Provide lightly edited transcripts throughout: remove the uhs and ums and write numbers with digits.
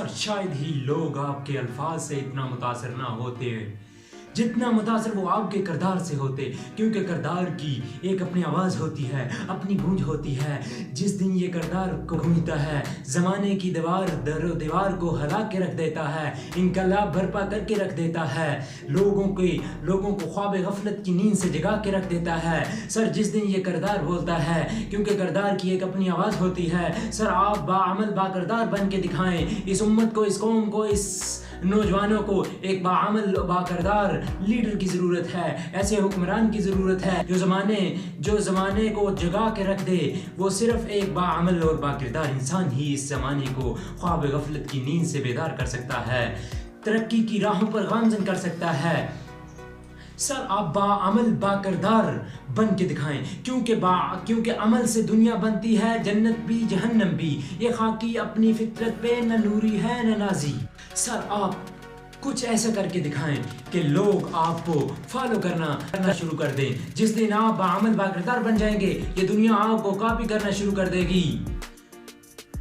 Sir शायद ही लोग आपके अल्फाज से इतना मुतासर ना होते जितना मुतासर वो आपके किरदार से होते, क्योंकि किरदार की एक अपनी आवाज़ होती है, अपनी गूंज होती है। जिस दिन ये किरदार को गूंजता है, ज़माने की दीवार को हिला के रख देता है, इनकलाब बर्पा करके रख देता है, लोगों को ख्वाब गफलत की नींद से जगा के रख देता है। सर जिस दिन ये किरदार बोलता है, क्योंकि किरदार की एक अपनी आवाज़ होती है। सर आप बाअमल बाकिरदार बन के दिखाएं इस उम्मत को, इस कौम को, इस नौजवानों को। एक बाअमल बाकिरदार लीडर की ज़रूरत है, ऐसे हुक्मरान की ज़रूरत है जो ज़माने को जगा के रख दे। वो सिर्फ एक बाअमल और बाकिरदार इंसान ही इस ज़माने को ख्वाब गफलत की नींद से बेदार कर सकता है, तरक्की की राहों पर गामज़न कर सकता है। सर आप बाअमल बाकिरदार बन के दिखाएं, क्योंकि अमल से दुनिया बनती है, जन्नत भी जहन्नम भी। ये खाकी अपनी फितरत पे न नूरी है न नाजी। सर आप कुछ ऐसा करके दिखाएं कि लोग आपको फॉलो करना शुरू कर दें। जिस दिन आप बाअमल बाकिरदार बन जाएंगे, ये दुनिया आपको कॉपी करना शुरू कर देगी।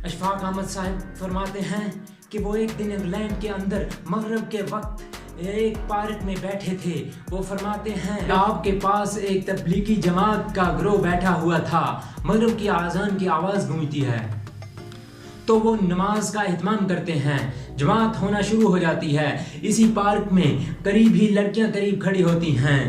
अशफाक अहमद साहब फरमाते हैं कि वो एक दिन इंग्लैंड के अंदर मगरिब के वक्त एक पार्क में बैठे थे। वो फरमाते हैं आपके पास एक तबलीगी जमात का ग्रोह बैठा हुआ था, मगरिब की आज़ान की आवाज़ गूंजती है तो वो नमाज का एहतमाम करते हैं, जमात होना शुरू हो जाती है। इसी पार्क में करीब ही लड़कियां करीब खड़ी होती हैं।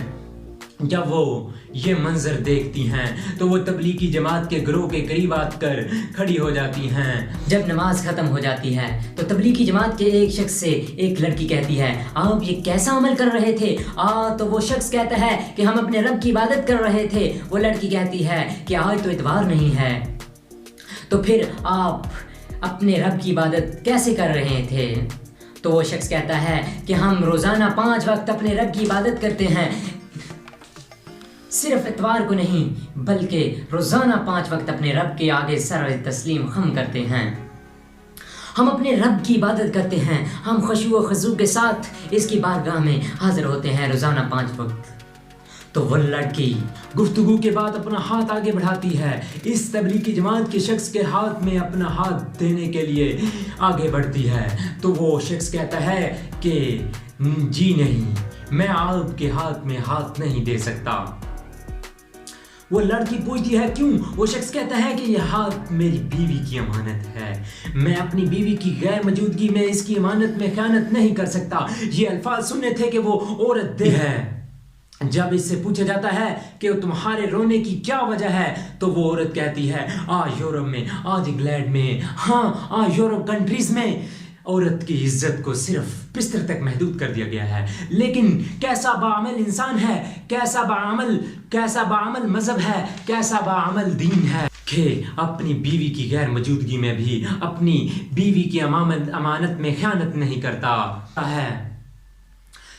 जब वो ये मंजर देखती हैं तो वो तबलीगी जमात के ग्रोह के करीब आकर खड़ी हो जाती हैं। जब नमाज ख़त्म हो जाती है तो तबलीगी जमात के एक शख्स से एक लड़की कहती है, आप ये कैसा अमल कर रहे थे? तो वो शख्स कहता है कि हम अपने रब की इबादत कर रहे थे। वो लड़की कहती है कि आज तो इतवार नहीं है, तो फिर आप अपने रब की इबादत कैसे कर रहे थे? तो वो शख्स कहता है कि हम रोज़ाना 5 वक्त अपने रब की इबादत करते हैं, सिर्फ इतवार को नहीं बल्कि रोज़ाना 5 वक्त अपने रब के आगे सर तस्लीम खम करते हैं। हम अपने रब की इबादत करते हैं, हम खुशू व खजू के साथ इसकी बारगाह में हाजिर होते हैं रोज़ाना 5 वक्त। तो वो लड़की गुफ्तगू के बाद अपना हाथ आगे बढ़ाती है, इस तबलीगी जमात के शख्स के हाथ में अपना हाथ देने के लिए आगे बढ़ती है। तो वो शख्स कहता है कि जी नहीं, मैं आपके हाथ में हाथ नहीं दे सकता। वो लड़की पूछती है क्यों? वो शख्स कहता है कि यह हाथ मेरी बीवी की अमानत है, मैं अपनी बीवी की गैर मौजूदगी में इसकी अमानत में ख़यानत नहीं कर सकता। ये अल्फाज सुने थे कि वो औरत दे है। जब इससे पूछा जाता है कि तुम्हारे रोने की क्या वजह है, तो वो औरत कहती है आज यूरोप में, आज इंग्लैंड में, हाँ आज यूरोप कंट्रीज में औरत की इज्जत को सिर्फ बिस्तर तक महदूद कर दिया गया है। लेकिन कैसा बाअमल इंसान है, कैसा बाअमल मजहब है, कैसा बाअमल दीन है कि अपनी बीवी की गैर मौजूदगी में भी अपनी बीवी की अमानत में ख़यानत नहीं करता है।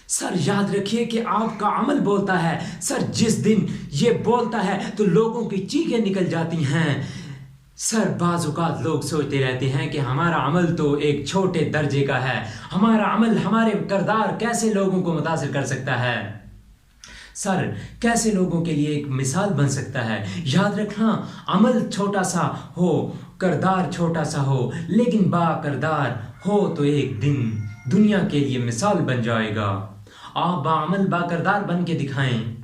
सर याद रखिए कि आपका अमल बोलता है। सर जिस दिन ये बोलता है तो लोगों की चीखें निकल जाती हैं। सर बाज़ औक़ात लोग सोचते रहते हैं कि हमारा अमल तो एक छोटे दर्जे का है, हमारा अमल, हमारे किरदार कैसे लोगों को मुतासिर कर सकता है, सर कैसे लोगों के लिए एक मिसाल बन सकता है। याद रखना, अमल छोटा सा हो, किरदार छोटा सा हो, लेकिन बाकिरदार हो तो एक दिन दुनिया के लिए मिसाल बन जाएगा। आप बाअमल बाकिरदार बन के दिखाएं,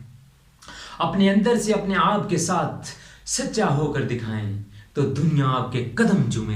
अपने अंदर से अपने आप के साथ सच्चा होकर दिखाएं, तो दुनिया आपके कदम चूमे।